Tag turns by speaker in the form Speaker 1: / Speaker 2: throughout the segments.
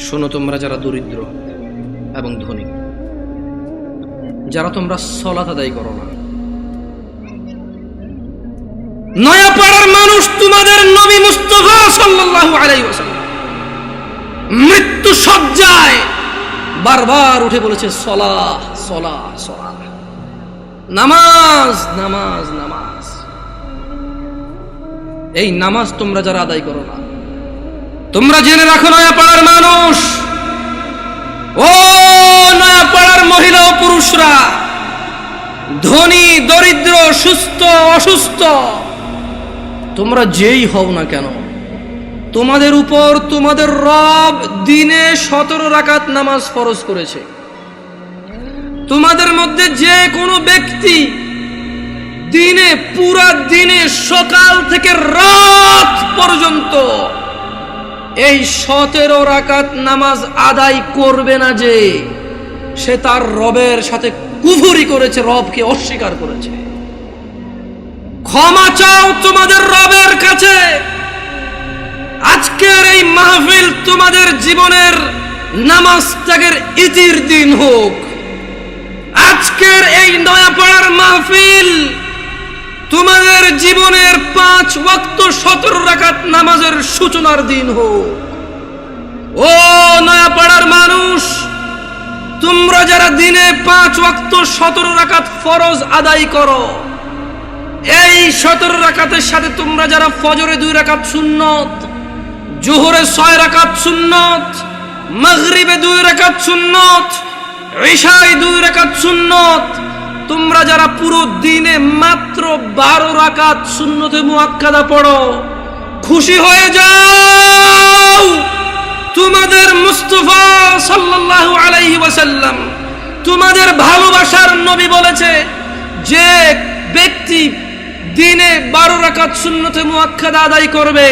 Speaker 1: শোনো তোমরা যারা দরিদ্র এবং ধনী, যারা তোমরা সালাত আদায় করো না। নয়াপাড়ার মানুষ তোমাদের নবী মুস্তাফা সাল্লাল্লাহু আলাইহি ওয়াসাল্লাম মৃত্যু সজ্জায় বারবার উঠে বলেছে সালাহ সালাহ সালাহ, নামাজ নামাজ নামাজ। এই নামাজ তোমরা যারা আদায় করো না, তোমরা জেনে রাখো নয়াপাড়ার মানুষ, ও নয়াপাড়ার মহিলা ও পুরুষরা, ধনী দরিদ্র সুস্থ অসুস্থ, তোমরা যেই হও না কেন, তোমাদের উপর তোমাদের রব দিনে 17 রাকাত নামাজ ফরজ করেছে। তোমাদের মধ্যে যে কোনো ব্যক্তি দিনে পুরা দিনে সকাল থেকে রাত পর্যন্ত এই 17 রাকাত নামাজ আদায় করবে না, যে সে তার রবের সাথে কুফরি করেছে, রবকে অস্বীকার করেছে। ক্ষমা চাও তোমাদের রবের কাছে। আজকের এই মাহফিল তোমাদের জীবনের নামাজ ত্যাগের ইতির দিন হোক। আজকের এই নয়াপাড়ার মাহফিল তোমাদের জীবনের 5 ওয়াক্ত 17 রাকাত নামাজের সূচনার দিন হোক। ও নয়াপাড়ার মানুষ, তোমরা যারা দিনে 5 ওয়াক্ত 17 রাকাত ফরজ আদায় করো, এই 17 রাকাতের সাথে তোমরা যারা ফজরে 2 রাকাত সুন্নত, জোহরে 6 রাকাত সুন্নত, মাগরিবে 2 রাকাত সুন্নত, ইশায় 2 রাকাত সুন্নত, তোমরা যারা পুরো দিনে মাত্র 12 রাকাত সুন্নতে মুআক্কাদা পড়ো, খুশি হয়ে যাও। তোমাদের মুস্তাফা সাল্লাল্লাহু আলাইহি ওয়াসাল্লাম, তোমাদের ভালোবাসার নবী বলেছে, যে ব্যক্তি দিনে 12 রাকাত সুন্নতে মুআক্কাদা আদায় করবে,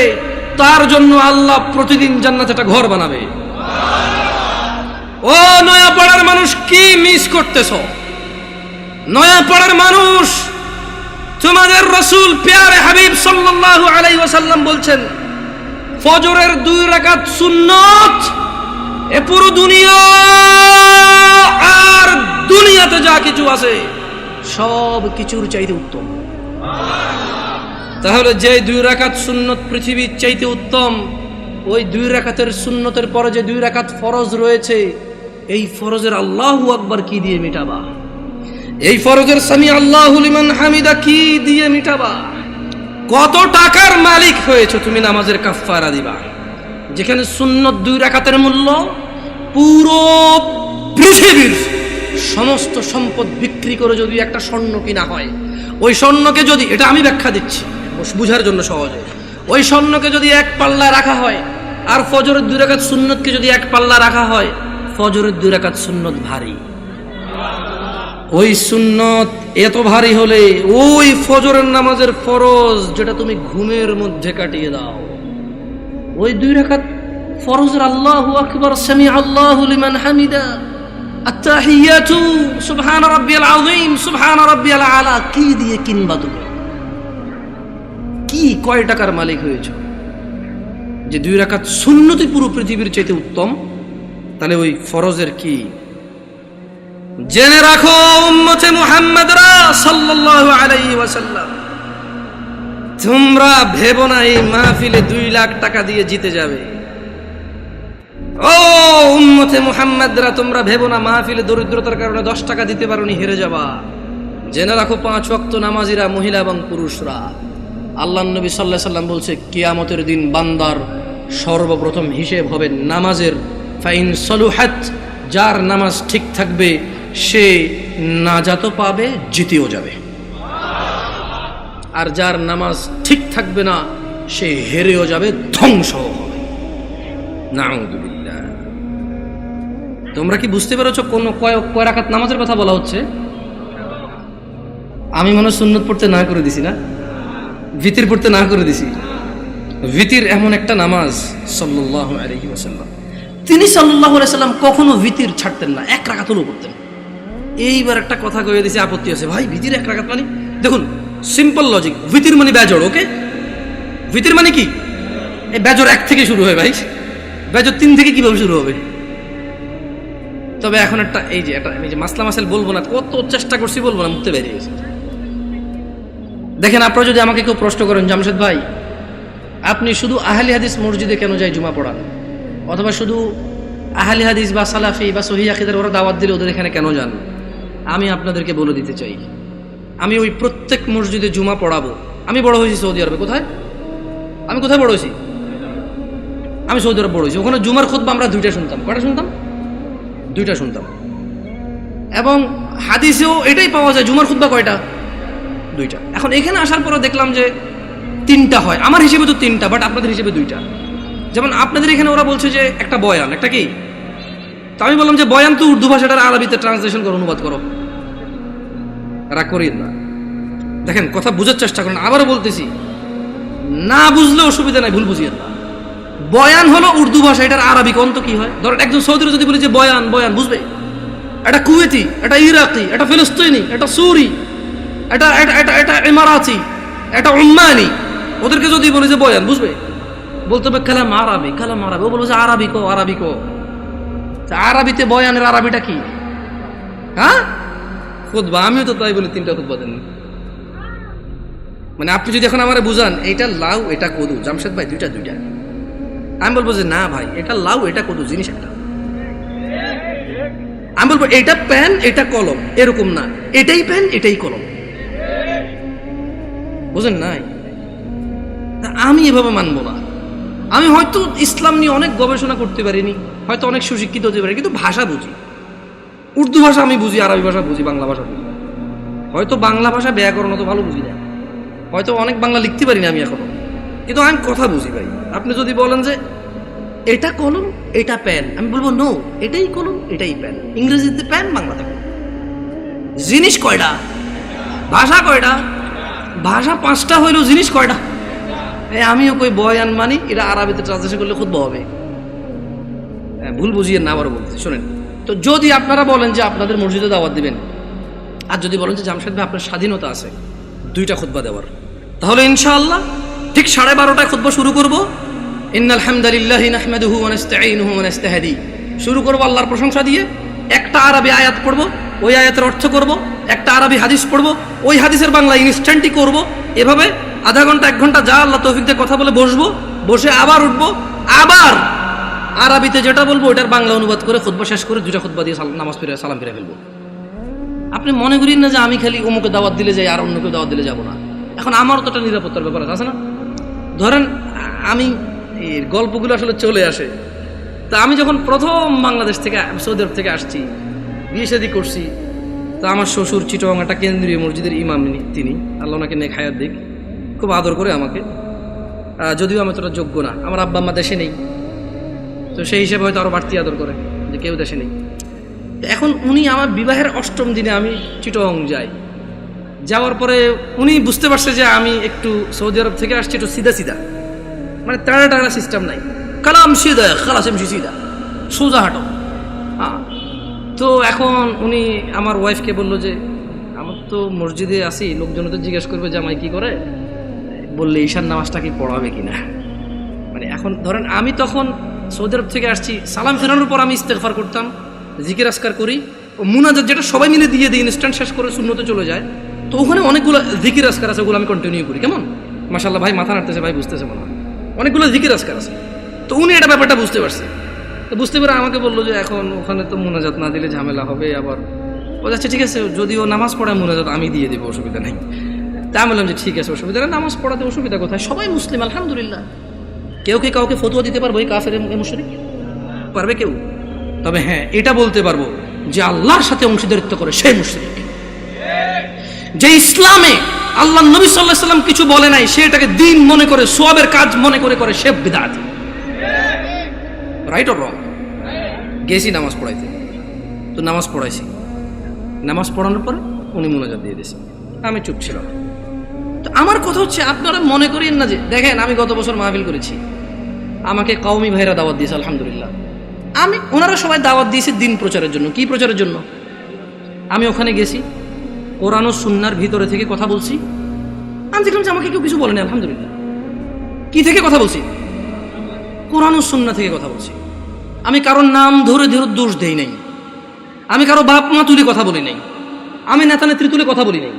Speaker 1: তার জন্য আল্লাহ প্রতিদিন জান্নাতে একটা ঘর বানাবে। ও নয়াপাড়ার মানুষ, কি মিস করতেছ? নয়াপাড়ার মানুষ, তোমাদের রাসূল প্যারে হাবিব সাল্লাল্লাহু আলাইহি ওয়াসাল্লাম বলছেন, ফজরের 2 রাকাত সুন্নত এ পুরো দুনিয়া আর দুনিয়াতে যা কিছু আছে সব কিছুর চাইতে উত্তম। তাহলে যে 2 রাকাত সুন্নত পৃথিবীর চাইতে উত্তম, ওই 2 রাকাতের সুন্নতের পরে যে 2 রাকাত ফরজ রয়েছে, এই ফরজের আল্লাহু আকবার কি দিয়ে মিটাবা? এই ফরজের সামি আল্লাহু লিমান হামিদা কি দিয়ে মিটাবা? কত টাকার মালিক হয়েছে তুমি নামাজের কাফফারা দিবা, যেখানে সুন্নত 2 রাকাতের মূল্য পুরো পৃথিবীর সমস্ত সম্পদ বিক্রি করে যদি একটা স্বর্ণ কিনা হয়, ওই স্বর্ণকে যদি, এটা আমি ব্যাখ্যা দিচ্ছি বুঝার জন্য সহজে, ওই স্বর্ণকে যদি 1 পাল্লায় রাখা হয়, আর ফজরের 2 রাকাত সুন্নতকে যদি 1 পাল্লা রাখা হয়, ফজরের 2 রাকাত সুন্নত ভারী। ওই সুন্নত এত ভারী হলে ওই ফজরের নামাজের ফরজ যেটা তুমি ঘুমের মধ্যে কাটিয়ে দাও, ওই 2 রাকাত ফরজের আল্লাহু আকবার, সামি আল্লাহু লিমান হামিদা, আত্তাহিয়াতু সুবহান রাব্বিয়াল আযীম, সুবহান রাব্বিয়াল আলা কি দিয়ে কিনবা? তুমি কি কয় টাকার মালিক হয়েছো যে 2 রাকাত সুন্নতই পুরো পৃথিবীর চাইতে উত্তম? তাহলে ওই ফরজের কি? জেনে রাখো উম্মতে মুহাম্মাদরা সাল্লাল্লাহু আলাইহি ওয়াসাল্লাম, তোমরা ভেবো না এই মাহফিলে 2 লাখ টাকা দিয়ে জিতে যাবে। ও উম্মতে মুহাম্মাদরা, তোমরা ভেবো না মাহফিলে দরিদ্রতার কারণে 10 টাকা দিতে পারোনি হেরে যাবা। জেনে রাখো 5 ওয়াক্ত নামাজিরা, মহিলা এবং পুরুষরা, আল্লাহর নবী সাল্লাল্লাহু আলাইহি ওয়াসাল্লাম বলছে, কিয়ামতের দিন বান্দার সর্বপ্রথম হিসেব হবে নামাজের। ফাইন সলুহাত, যার নামাজ ঠিক থাকবে সে নাজাতও পাবে, জিতেও যাবে, আর যার নামাজ ঠিক থাকবে না সে হেরেও যাবে, ধ্বংসও হবে। নাউযুবিল্লাহ। তোমরা কি বুঝতে পেরেছো কোন কয় রাকাত নামাজের কথা বলা হচ্ছে? আমি মনে হয় সুন্নত পড়তে না করে দিছি না, ভিতির পড়তে না করে দিছি। ভিতির এমন একটা নামাজ, সাল্লাল্লাহু আলাইহি ওয়াসাল্লাম, তিনি সাল্লাল্লাহু আলাইহি ওয়াসাল্লাম কখনো ভিতির ছাড়তেন না, 1 রাকাত হলেও পড়তেন। এইবার একটা কথা কয়ে দিয়েছে, আপত্তি আছে ভাই, ভিতির 1 রাকাত মানে? দেখুন সিম্পল লজিক, ভিতির মানে বেজড়, ওকে? ভিতির মানে কি? এই বেজড় 1 থেকে শুরু হয় ভাই, বেজর 3 থেকে কিভাবে শুরু হবে? তবে এখন একটা এই যে মাসলা মাসাইল বলবো না, কত চেষ্টা করছি বলবো না, মুখতে বেরিয়ে গেছে। দেখেন, আপনারা যদি আমাকে কেউ প্রশ্ন করেন, জামশেদ ভাই আপনি শুধু আহলি হাদিস মসজিদে কেন যাই জুমা পড়ান, অথবা শুধু আহলি হাদিস বা সালাফি বা সহিহ আকীদার ওরা দাওয়াত দিলে ওদের এখানে কেন যান, আমি আপনাদেরকে বলে দিতে চাই, আমি ওই প্রত্যেক মসজিদে জুমা পড়াবো। আমি বড় হয়েছি সৌদি আরবে। কোথায়? আমি কোথায় বড় হয়েছি? আমি সৌদি আরব বড় হয়েছি। ওখানে জুমার খুতবা আমরা 2টা শুনতাম। কয়টা শুনতাম? 2টা শুনতাম। এবং হাদিসেও এটাই পাওয়া যায়, জুমার খুতবা কয়টা? 2টা। এখন এখানে আসার পরে দেখলাম যে 3টা হয়। আমার হিসেবে তো 3টা, বাট আপনাদের হিসেবে 2টা। যেমন আপনাদের এখানে ওরা বলছে যে একটা বয়ান, একটা কি, তো আমি বললাম যে বয়ান তো উর্দু ভাষাটার আরবিতে ট্রান্সলেশন করো, অনুবাদ করো। এরা করিন না। দেখেন, কথা বুঝার চেষ্টা করেন। আবারও বলতেছি, না বুঝলে অসুবিধা নাই, ভুল বুঝিয়েন না। বয়ান হলো উর্দু ভাষা, এটার আরবি অন্ত কি হয়? ধরেন একজন সৌদির যদি বলি যে বয়ান, বয়ান বুঝবে? এটা কুয়েতি, এটা ইরাকি, এটা ফিলিস্তিনি, এটা সুরি, এটা এটা এটা এটা ইমারাতি, এটা উম্মানি, ওদেরকে যদি বলি যে বয়ান, বুঝবে? বলতে হবে কালাম আরবি, কালাম আরবি। ও বলবো যে আরবি কো, আরবি কো। আরবিতে বয়ানের আরবিটা কি? হ্যাঁ, খুতবা। আমিও তো তাই বলি, 3টা খুতবা দেন। মানে আপনি যদি এখন আমারে বুঝান এটা লাউ এটা কদু, জামশেদ ভাই 2টা, আমি বলবো যে না ভাই, এটা লাউ এটা কদু, জিনিস একটা। আমি বলবো এটা পেন এটা কলম, এরকম না, এটাই পেন এটাই কলম। বুঝেন নাই? আমি এভাবে মানবো না। আমি হয়তো ইসলাম নিয়ে অনেক গবেষণা করতে পারিনি, হয়তো অনেক সুশিক্ষিত হতে পারি, কিন্তু ভাষা বুঝি। উর্দু ভাষা আমি বুঝি, আরবি ভাষা বুঝি, বাংলা ভাষা বুঝি। হয়তো বাংলা ভাষা ব্যাকরণ তো ভালো বুঝি না, হয়তো অনেক বাংলা লিখতে পারি না আমি এখনো, কিন্তু আমি কথা বুঝি ভাই। আপনি যদি বলেন যে এটা কলম এটা পেন, আমি বলবো নো, এটাই কলম এটাই পেন। ইংরেজিতে পেন, বাংলাতে কলম। জিনিস কয়টা? ভাষা কয়টা? ভাষা 5টা হইলেও জিনিস কয়টা? আমিও কই বয়ান মানি, এটা আরবিতে ট্রান্সলেশন করলে খুব হবে। ভুল বুঝিয়ে না, আবারও বলছি, শোনেন। তো যদি আপনারা বলেন যে আপনাদের মসজিদে দাওয়াত দিবেন, আর যদি বলেন যে জামশেদ ভাই আপনার স্বাধীনতা আছে 2টা খুতবা দেওয়ার, তাহলে ইনশাআল্লাহ ঠিক 12:30টায় খুতবা শুরু করব। ইন্নাল হামদালিল্লাহি নাহমাদুহু ওয়া নাস্তাঈনুহু ওয়া নাস্তাহদি, শুরু করব আল্লাহর প্রশংসা দিয়ে। একটা আরবি আয়াত পড়ব, ওই আয়াতের অর্থ করব। একটা আরবি হাদিস পড়ব, ওই হাদিসের বাংলা ইনস্ট্যান্টই করব। এভাবে আধা ঘন্টা 1 ঘন্টা যা আল্লাহ তৌফিক দিয়ে কথা বলে বসবো, বসে আবার উঠবো, আবার আরবিতে যেটা বলবো ওটার বাংলা অনুবাদ করে খুতবা শেষ করে 2টা খুতবা দিয়ে নামাজ পড়ে সালাম ফিরে ফেলবো। আপনি মনে করেন না যে আমি খালি অমুকে দাওয়াত দিলে যাই আর অন্য কেউ দাওয়াত দিলে যাবো না। এখন আমারও তো একটা নিরাপত্তার ব্যাপার আছে না? ধরেন আমি এর গল্পগুলো আসলে চলে আসে। তা আমি যখন প্রথম বাংলাদেশ থেকে সৌদি আরব থেকে আসছি, বিয়ে শাদী করছি, তো আমার শ্বশুর চিটগাং একটা কেন্দ্রীয় মসজিদের ইমাম, তিনি আল্লাহ ওনাকে নেক হায়াত দিক, খুব আদর করে আমাকে। যদিও আমি তোটা যোগ্য না, আমার আব্বা আম্মা দেশে নেই, তো সেই হিসেবে হয়তো আরো বাড়তি আদর করে যে কেউ দেশে নেই। এখন উনি আমার বিবাহের 8ম দিনে আমি চিটগাং যাই। যাওয়ার পরে উনি বুঝতে পারছে যে আমি একটু সৌদি আরব থেকে আসছি একটু সিধা সিধা, মানে টানা টানা সিস্টেম নাই, কালাম সিধা খালাস এমসি সিধা, সোজা হাঁটো। হ্যাঁ, তো এখন উনি আমার ওয়াইফকে বললো যে আমার তো মসজিদে আসি, লোকজন তো জিজ্ঞেস করবে জামাই কি করে, বললে ঈশার নামাজটা কি পড়াবে কিনা। মানে এখন ধরেন আমি তখন সৌদি আরব থেকে আসছি, সালাম ফেরানোর পর আমি ইস্তেগফার করতাম, জিকির আসকার করি, ও মুনাজাত যেটা সবাই মিলে দিয়ে দিই, ইনস্ট্যান্ট শেষ করে সুন্নতে চলে যায়। তো ওখানে অনেকগুলো জিকির আসকার আছে, ওগুলো আমি কন্টিনিউ করি। কেমন মাশাআল্লাহ, ভাই মাথা নাড়তেছে, ভাই বুঝতেছে মনে হয়, অনেকগুলো জিকির আসকার আছে। তো উনি এটা ব্যাপারটা বুঝতে পারছে, তো বুঝতে পেরে আমাকে বললো যে এখন ওখানে তো মুনাজাত না দিলে ঝামেলা হবে। আবার ও যাচ্ছে, ঠিক আছে যদি ও নামাজ পড়ায় মুনাজাত আমি দিয়ে দেবো, অসুবিধা নেই। তা আমি বললাম যে ঠিক আছে, অসুবিধা নেই, নামাজ পড়াতে অসুবিধা কোথায়, সবাই মুসলিম আলহামদুলিল্লাহ। কেউ কি কাউকে ফতোয়া দিতে পারবো এই কাফের মুশরিক? পারবে কেউ? তবে হ্যাঁ, এটা বলতে পারবো যে আল্লাহর সাথে অংশীদারিত্ব করে সেই মুশরিক। যে ইসলামে আল্লাহ নবী সাল্লাল্লাহু আলাইহি ওয়াসাল্লাম কিছু বলে নাই, সে এটাকে দ্বীন মনে করে, সওয়াবের কাজ মনে করে সে বিদআতি। Right or wrong? গেছি নামাজ পড়াইতে, তো নামাজ পড়াইছি, নামাজ পড়ানোর পরে উনি মুনাজাত দিয়ে দিয়েছেন, আমি চুপ ছিলাম। তো আমার কথা হচ্ছে, আপনারা মনে করেন না যে, দেখেন আমি গত বছর মাহফিল করেছি, আমাকে কওমি ভাইরা দাওয়াত দিয়েছে আলহামদুলিল্লাহ। ওনারা সবাই দাওয়াত দিয়েছে দিন প্রচারের জন্য। কি প্রচারের জন্য? আমি ওখানে গেছি, কোরআন ও সুন্নাহর ভিতরে থেকে কথা বলছি। আমি দেখলাম যে আমাকে কেউ কিছু বলেনি আলহামদুলিল্লাহ। কি থেকে কথা বলছি? কোরআন ও সুন্নাহ থেকে কথা বলছি। আমি কারোর নাম ধরে ধরে দোষ দেই নাই, আমি কারো বাপ মা তুলে কথা বলি নাই, আমি নেতা নেত্রী তুলে কথা বলি নাই।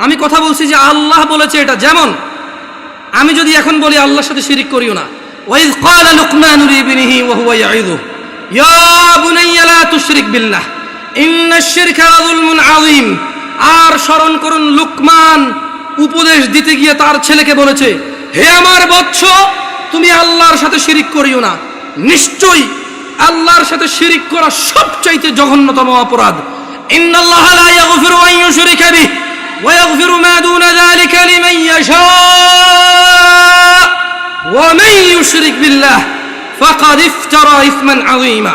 Speaker 1: আমি কথা বলছি যে আল্লাহ বলেছে এটা। যেমন আমি যদি এখন বলি আল্লাহর সাথে শিরিক করিও না, ওয়াইয ক্বালা লুকমানু লিবনিহি ওয়া হুয়া ইয়াইযুহু ইয়া বুনাইয়া লা তুশরিক বিল্লাহ ইন্নাশ শিরকা লাযুলমুন আযীম। আর স্মরণ করুন, লুকমান উপদেশ দিতে গিয়ে তার ছেলেকে বলেছে, হে আমার বৎস, তুমি আল্লাহর সাথে শিরিক করিও না, নিশ্চয়ই আল্লাহর সাথে শিরিক করা সবচাইতে জঘন্যতম অপরাধ। ইন্নাল্লাহা লা ইয়াগফিরু আন ইউশরিকা বিহি ওয়া ইয়াগফিরু মা দুনা যালিকা লিমান ইয়াশা ওয়া মান ইউশরিক বিল্লাহ ফাকাদ ইফতারা ইসমান আযীমা।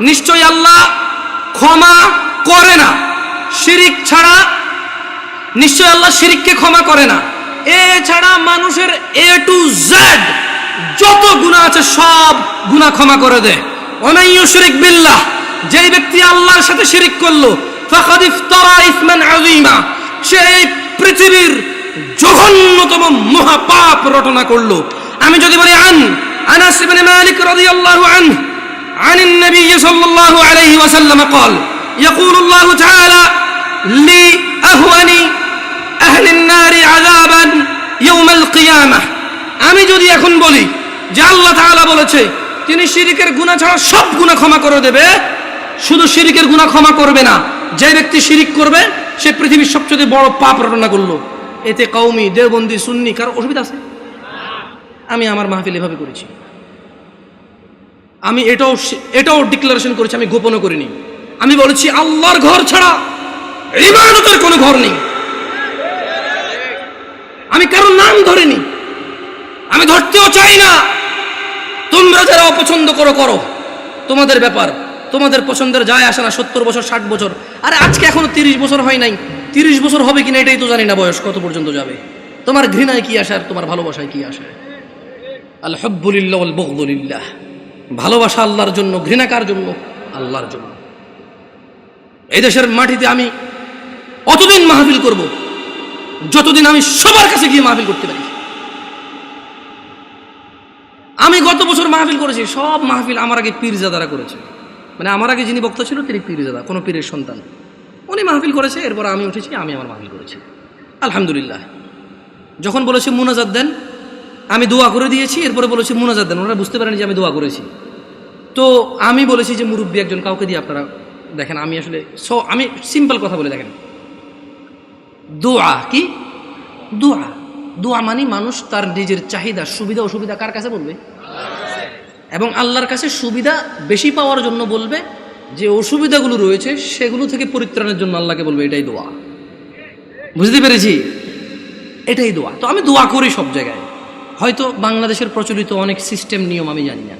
Speaker 1: নিশ্চয়ই আল্লাহ ক্ষমা করে না শিরিক ছাড়া, নিশ্চয় আল্লাহ শিরিককে ক্ষমা করে না। এছাড়া মানুষের এ টু জেড যত গুনাহ আছে সব গুনাহ ক্ষমা করে দেয়। ওয়া মান ইউশরিক বিল্লাহ, যেই ব্যক্তি আল্লাহর সাথে শিরিক করলো, ফাকাদ ইফতারা ইসমান আযীমা, সে এই পৃথিবীর জঘন্যতম মহাপাপ রটনা করলো। আমি যদি বলি আনাস ইবনে মালিক রাদিয়াল্লাহু আনহু عن النبي صلى الله عليه وسلم قال يقول الله تعالى لأهون أهل النار عذابا يوم القيامة। আমি যদি এখন বলি যে আল্লাহ তাআলা বলেছে তিনি শিরকের গুনাহ ছাড়া সব গুনাহ ক্ষমা করে দেবে, শুধু শিরকের গুনাহ ক্ষমা করবে না, যে ব্যক্তি শিরিক করবে সে পৃথিবীর সবচেয়ে বড় পাপ রটনা করলো, এতে কওমি দেওবন্দি সুন্নি কার অসুবিধা আছে? আমি আমার মাহফিল এভাবে করেছি, আমি এটাও ডিক্লারেশন করেছি, আমি গোপনও করিনি। আমি বলেছি আল্লাহর ঘর ছাড়া ইবাদতের কোনো ঘর নেই। আমি কারোর নাম ধরিনি, আমি ধরতেও চাই না। তোমরা যারা অপছন্দ করো করো, তোমাদের ব্যাপার, তোমাদের পছন্দের যায় আসে না। 70 বছর 60 বছর, আরে আজকে এখনো 30 বছর হয় নাই, 30 বছর হবে কিনা এটাই তো জানি না, বয়স কত পর্যন্ত যাবে। তোমার ঘৃণায় কি আসে আর তোমার ভালোবাসায় কি আসে? আল হুব্বু লিল্লাহ ওয়াল বুগদু লিল্লাহ। ভালোবাসা আল্লাহর জন্য, ঘৃণা কার জন্য? আল্লাহর জন্য। এই দেশের মাটিতে আমি অতদিন মাহফিল করব যতদিন আমি সবার কাছে গিয়ে মাহফিল করতে পারি। আমি গত বছর মাহফিল করেছি, সব মাহফিল আমার আগে পীরজাদারা করেছে। মানে আমার আগে যিনি বক্তা ছিল তিনি পীরজাদা, কোনো পীরের সন্তান, উনি মাহফিল করেছে, এরপর আমি উঠেছি, আমি আমার মাহফিল করেছি। আলহামদুলিল্লাহ। যখন বলেছে মুনাজাত দেন, আমি দোয়া করে দিয়েছি, এরপরে বলেছি মুনাজাত দেন, ওনারা বুঝতে পারেন যে আমি দোয়া করেছি। তো আমি বলেছি যে মুরব্বী একজন কাউকে দিয়ে আপনারা দেখেন। আমি আসলে আমি সিম্পল কথা বলে দেখেন, দোয়া কি? দোয়া মানে মানুষ তার নিজের চাহিদা, সুবিধা অসুবিধা কার কাছে বলবে? এবং আল্লাহর কাছে সুবিধা বেশি পাওয়ার জন্য বলবে, যে অসুবিধাগুলো রয়েছে সেগুলো থেকে পরিত্রাণের জন্য আল্লাহকে বলবে। এটাই দোয়া। বুঝতে পেরেছি? এটাই দোয়া। তো আমি দোয়া করি সব জায়গায়। হয়তো বাংলাদেশের প্রচলিত অনেক সিস্টেম নিয়ম আমি জানি না,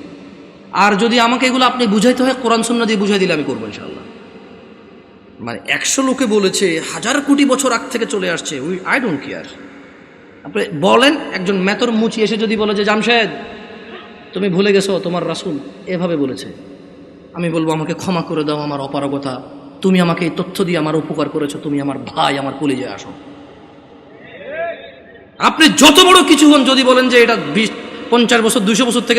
Speaker 1: আর যদি আমাকে এগুলো আপনি বুঝাইতে হয় কোরআন সুন্নাহ দিয়ে বুঝাই দিলে আমি করবো ইনশাআল্লাহ। মানে 100 লোকে বলেছে, 1000 কোটি বছর আগ থেকে চলে আসছে, আই ডোন্ট কেয়ার। আপনি বলেন, একজন মেতর মুচি এসে যদি বলে যে জামশেদ তুমি ভুলে গেছো তোমার রাসূল এভাবে বলেছে, আমি বলবো আমাকে ক্ষমা করে দাও, আমার অপারগতা, তুমি আমাকে এই তথ্য দিয়ে আমার উপকার করেছো, তুমি আমার ভাই, আমার কলিজায় আসো। আপনি যত বড় কিছু হন, যদি বলেন যে এটা 50 বছর 200 বছর থেকে